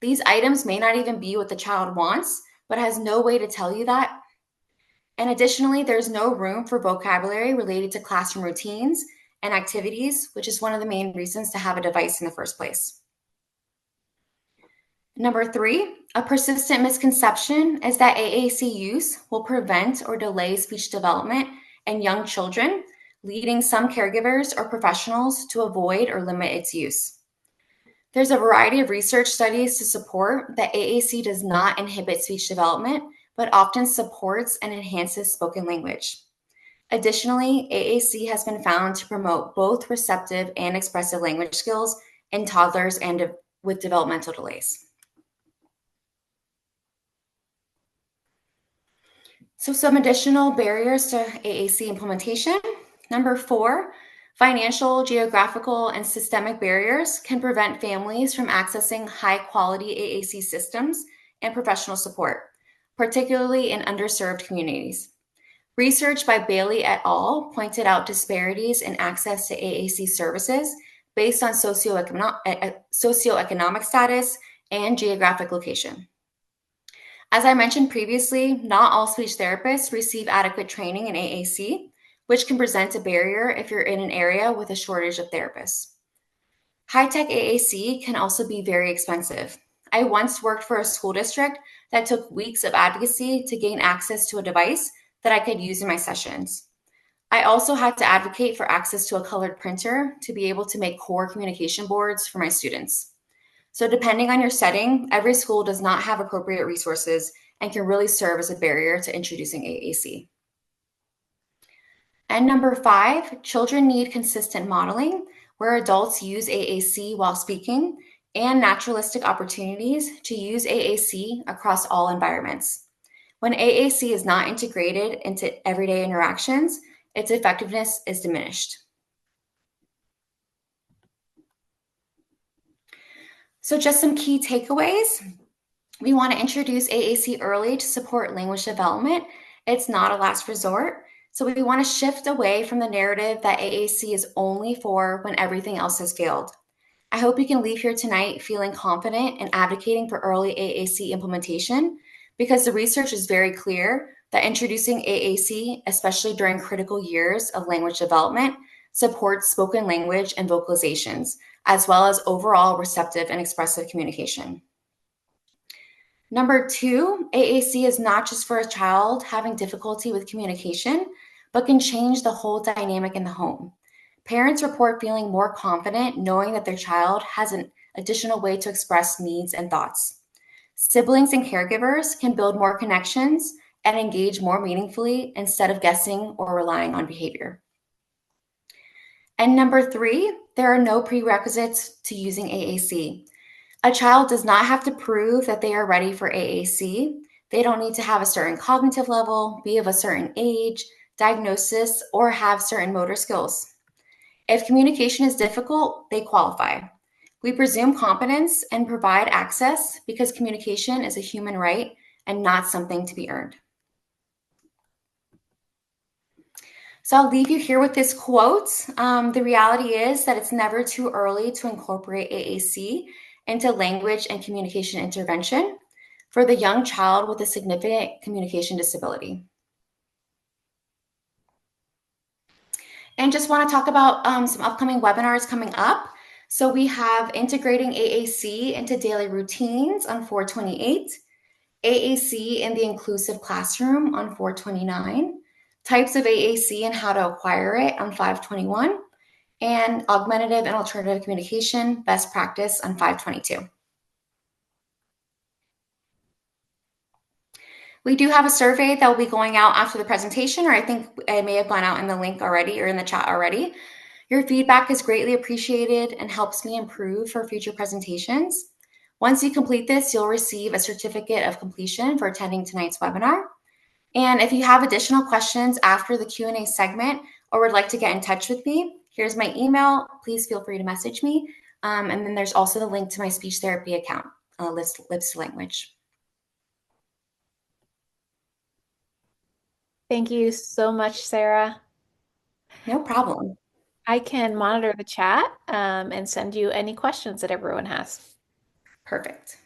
These items may not even be what the child wants, but has no way to tell you that. And additionally, there's no room for vocabulary related to classroom routines and activities, which is one of the main reasons to have a device in the first place. Number three, a persistent misconception is that AAC use will prevent or delay speech development in young children, leading some caregivers or professionals to avoid or limit its use. There's a variety of research studies to support that AAC does not inhibit speech development, but often supports and enhances spoken language. Additionally, AAC has been found to promote both receptive and expressive language skills in toddlers and with developmental delays. So some additional barriers to AAC implementation. Number four, financial, geographical, and systemic barriers can prevent families from accessing high-quality AAC systems and professional support, particularly in underserved communities. Research by Bailey et al. Pointed out disparities in access to AAC services based on socioeconomic status and geographic location. As I mentioned previously, not all speech therapists receive adequate training in AAC, which can present a barrier if you're in an area with a shortage of therapists. High-tech AAC can also be very expensive. I once worked for a school district that took weeks of advocacy to gain access to a device that I could use in my sessions. I also had to advocate for access to a colored printer to be able to make core communication boards for my students. So depending on your setting, every school does not have appropriate resources and can really serve as a barrier to introducing AAC. And number five, children need consistent modeling where adults use AAC while speaking and naturalistic opportunities to use AAC across all environments. When AAC is not integrated into everyday interactions, its effectiveness is diminished. So just some key takeaways. We want to introduce AAC early to support language development. It's not a last resort. So we want to shift away from the narrative that AAC is only for when everything else has failed. I hope you can leave here tonight feeling confident and advocating for early AAC implementation, because the research is very clear that introducing AAC, especially during critical years of language development, supports spoken language and vocalizations, as well as overall receptive and expressive communication. Number two, AAC is not just for a child having difficulty with communication, but can change the whole dynamic in the home. Parents report feeling more confident knowing that their child has an additional way to express needs and thoughts. Siblings and caregivers can build more connections and engage more meaningfully instead of guessing or relying on behavior. And number three, there are no prerequisites to using AAC. A child does not have to prove that they are ready for AAC. They don't need to have a certain cognitive level, be of a certain age, diagnosis, or have certain motor skills. If communication is difficult, they qualify. We presume competence and provide access because communication is a human right and not something to be earned. So I'll leave you here with this quote. The reality is that it's never too early to incorporate AAC into language and communication intervention for the young child with a significant communication disability. And just want to talk about some upcoming webinars coming up. So we have integrating AAC into daily routines on 428, AAC in the inclusive classroom on 429, types of AAC and how to acquire it on 521, and augmentative and alternative communication best practice on 522. We do have a survey that will be going out after the presentation, or I think it may have gone out in the link already or in the chat already. Your feedback is greatly appreciated and helps me improve for future presentations. Once you complete this, you'll receive a certificate of completion for attending tonight's webinar. And if you have additional questions after the Q&A segment or would like to get in touch with me, here's my email. Please feel free to message me. And then there's also the link to my speech therapy account, Lips to Language. Thank you so much, Sarah. No problem. I can monitor the chat and send you any questions that everyone has. Perfect.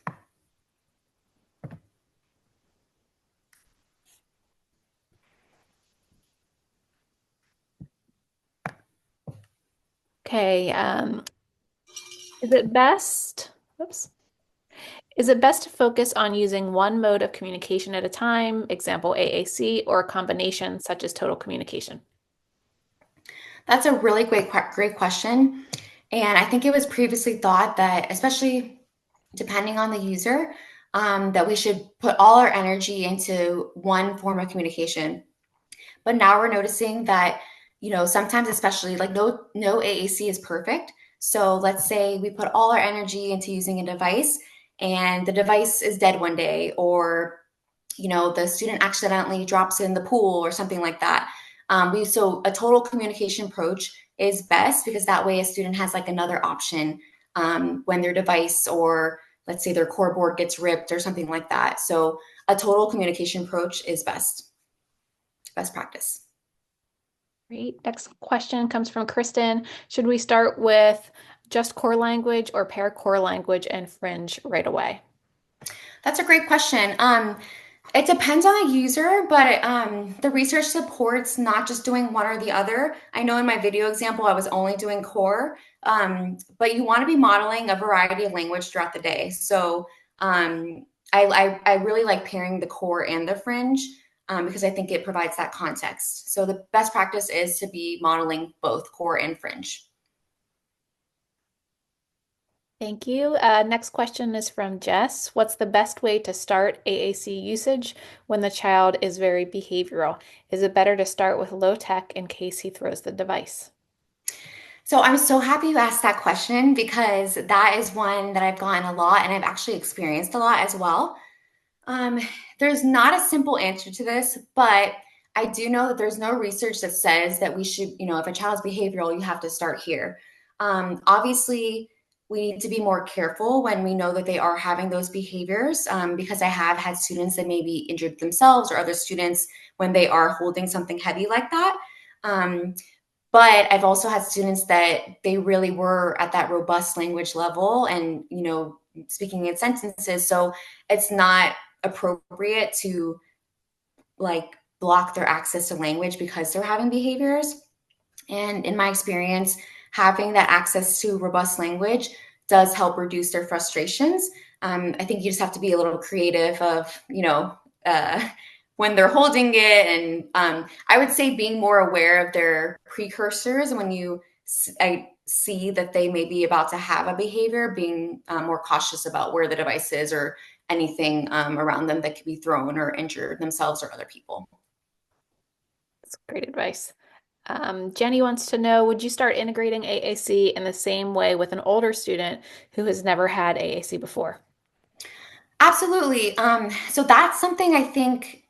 Okay. Is it best? Oops. Is it best to focus on using one mode of communication at a time, example AAC, or a combination such as total communication? That's a really great question. And I think it was previously thought that, especially depending on the user, that we should put all our energy into one form of communication. But now we're noticing that, sometimes, especially like no AAC is perfect. So let's say we put all our energy into using a device and the device is dead one day, or, the student accidentally drops in the pool or something like that. So a total communication approach is best because that way a student has like another option when their device, or let's say their core board gets ripped or something like that. So a total communication approach is best practice. Great. Next question comes from Kristen. Should we start with just core language or pair core language and fringe right away? That's a great question. It depends on the user, but the research supports not just doing one or the other. I know in my video example, I was only doing core, but you want to be modeling a variety of language throughout the day. So I really like pairing the core and the fringe because I think it provides that context. So the best practice is to be modeling both core and fringe. Thank you. Next question is from Jess. What's the best way to start AAC usage when the child is very behavioral? Is it better to start with low tech in case he throws the device? So I'm so happy you asked that question because that is one that I've gotten a lot and I've actually experienced a lot as well. There's not a simple answer to this, but I do know that there's no research that says that we should, if a child's behavioral, you have to start here. Obviously, we need to be more careful when we know that they are having those behaviors because I have had students that maybe injured themselves or other students when they are holding something heavy like that. But I've also had students that they really were at that robust language level and, speaking in sentences. So it's not appropriate to like block their access to language because they're having behaviors. And in my experience, having that access to robust language does help reduce their frustrations. I think you just have to be a little creative of, when they're holding it. And I would say being more aware of their precursors. And when I see that they may be about to have a behavior, being more cautious about where the device is or anything around them that could be thrown or injure themselves or other people. That's great advice. Jenny wants to know, would you start integrating AAC in the same way with an older student who has never had AAC before? Absolutely. So that's something I think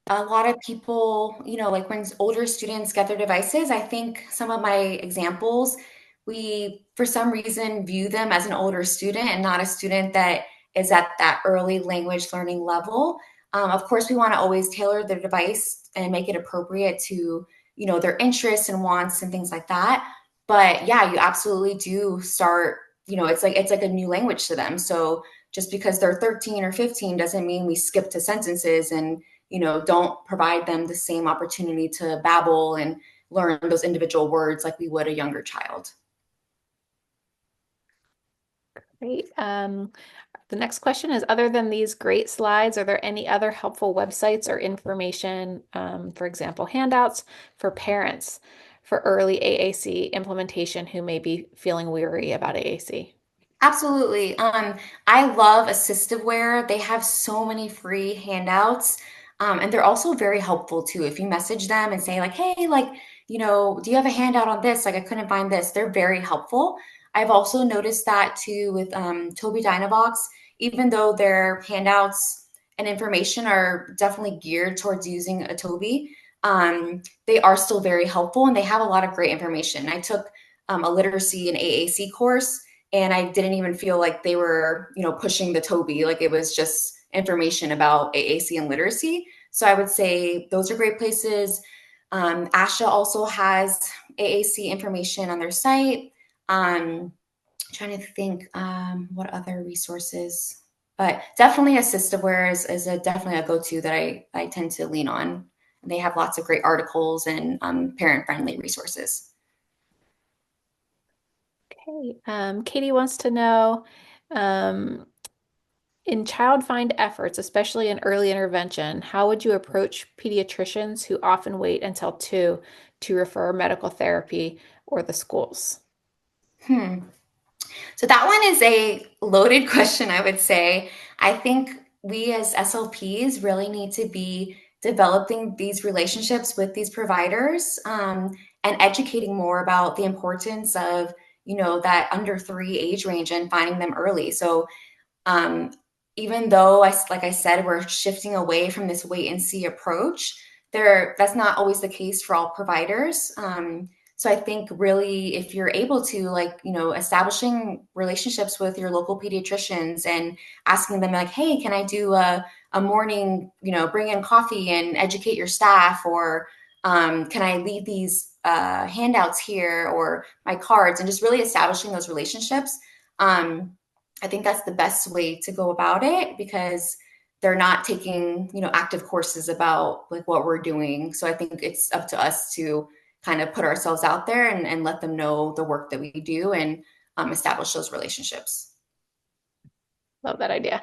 a lot of people, like when older students get their devices, I think some of my examples, we, for some reason, view them as an older student and not a student that is at that early language learning level. Of course, we want to always tailor the device and make it appropriate to, their interests and wants and things like that. But yeah, you absolutely do start, it's like a new language to them. So just because they're 13 or 15 doesn't mean we skip to sentences and don't provide them the same opportunity to babble and learn those individual words like we would a younger child. Great. The next question is, other than these great slides, are there any other helpful websites or information, for example, handouts for parents for early AAC implementation who may be feeling weary about AAC? Absolutely. I love Assistiveware. They have so many free handouts. And they're also very helpful too. If you message them and say like, hey, like, do you have a handout on this? Like I couldn't find this. They're very helpful. I've also noticed that too with Tobii Dynavox, even though their handouts and information are definitely geared towards using a Tobii, they are still very helpful and they have a lot of great information. I took a literacy and AAC course, and I didn't even feel like they were, pushing the Tobii. Like it was just information about AAC and literacy. So I would say those are great places. ASHA also has AAC information on their site. Trying to think what other resources, but definitely Assistiveware is definitely a go-to that I tend to lean on. They have lots of great articles and parent-friendly resources. Okay. Katie wants to know, in child find efforts, especially in early intervention, how would you approach pediatricians who often wait until 2 to refer medical therapy or the schools? So that one is a loaded question, I would say. I think we as SLPs really need to be developing these relationships with these providers and educating more about the importance of, that under 3 age range and finding them early. So even though, like I said, we're shifting away from this wait and see approach, that's not always the case for all providers. So I think really if you're able to establishing relationships with your local pediatricians and asking them like, hey, can I do a morning, bring in coffee and educate your staff, or can I leave these handouts here or my cards, and just really establishing those relationships. I think that's the best way to go about it because they're not taking, active courses about like what we're doing. So I think it's up to us to kind of put ourselves out there and let them know the work that we do and establish those relationships. Love that idea.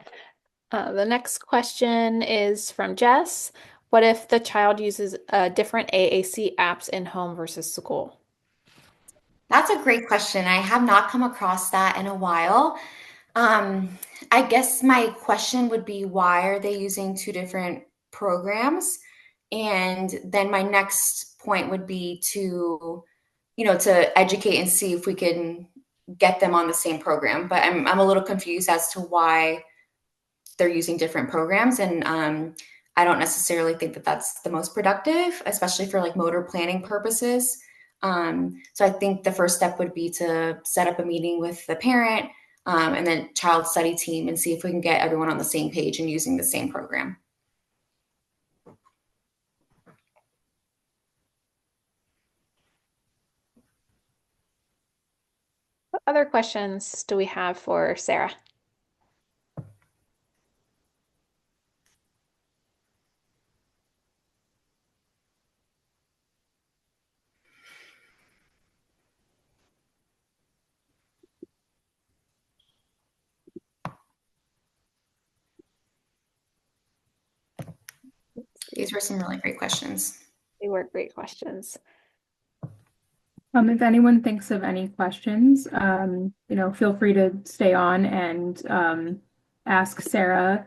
The next question is from Jess. What if the child uses different AAC apps in home versus school? That's a great question. I have not come across that in a while. I guess my question would be, why are they using 2 different programs? And then my next point would be to, to educate and see if we can get them on the same program. But I'm a little confused as to why they're using different programs. And I don't necessarily think that that's the most productive, especially for like motor planning purposes. So I think the first step would be to set up a meeting with the parent and then child study team and see if we can get everyone on the same page and using the same program. What other questions do we have for Sarah? These were some really great questions. They were great questions. If anyone thinks of any questions, feel free to stay on and ask Sarah.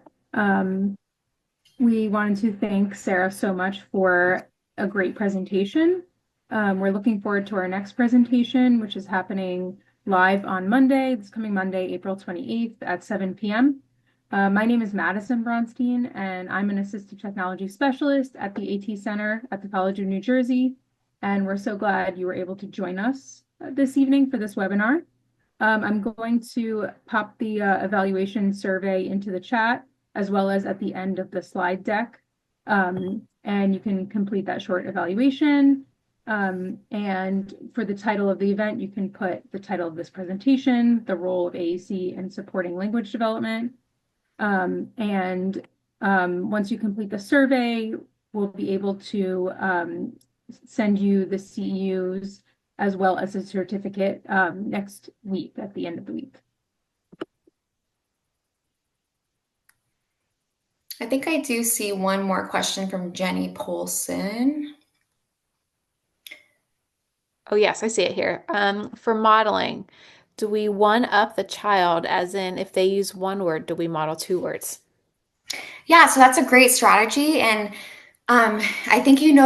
We wanted to thank Sarah so much for a great presentation. We're looking forward to our next presentation, which is happening live on Monday, this coming Monday, April 28th at 7 p.m. My name is Madison Bronstein, and I'm an assistive technology specialist at the AT Center at the College of New Jersey. And we're so glad you were able to join us this evening for this webinar. I'm going to pop the evaluation survey into the chat, as well as at the end of the slide deck. And you can complete that short evaluation. And for the title of the event, you can put the title of this presentation, the role of AAC in supporting language development. Once you complete the survey, we'll be able to send you the CEUs as well as a certificate next week at the end of the week. I think I do see one more question from Jenny Polson. Oh, yes, I see it here. For modeling, do we one up the child, as in if they use one word, do we model 2 words? Yeah, so that's a great strategy. And I think you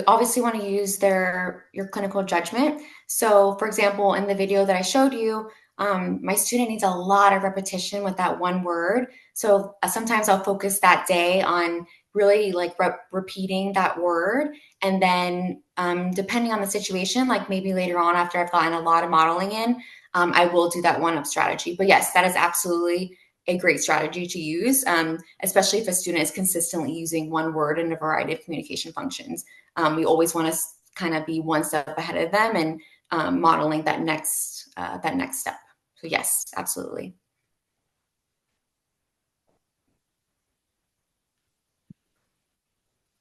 obviously want to use your clinical judgment. So for example, in the video that I showed you, my student needs a lot of repetition with that one word. So sometimes I'll focus that day on really like repeating that word. And then depending on the situation, like maybe later on after I've gotten a lot of modeling in, I will do that one-up strategy. But yes, that is absolutely a great strategy to use, especially if a student is consistently using one word in a variety of communication functions. We always want to kind of be one step ahead of them and modeling that next step. So yes, absolutely.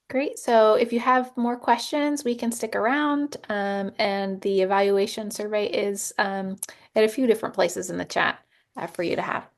Great. So if you have more questions, we can stick around. And the evaluation survey is at a few different places in the chat for you to have.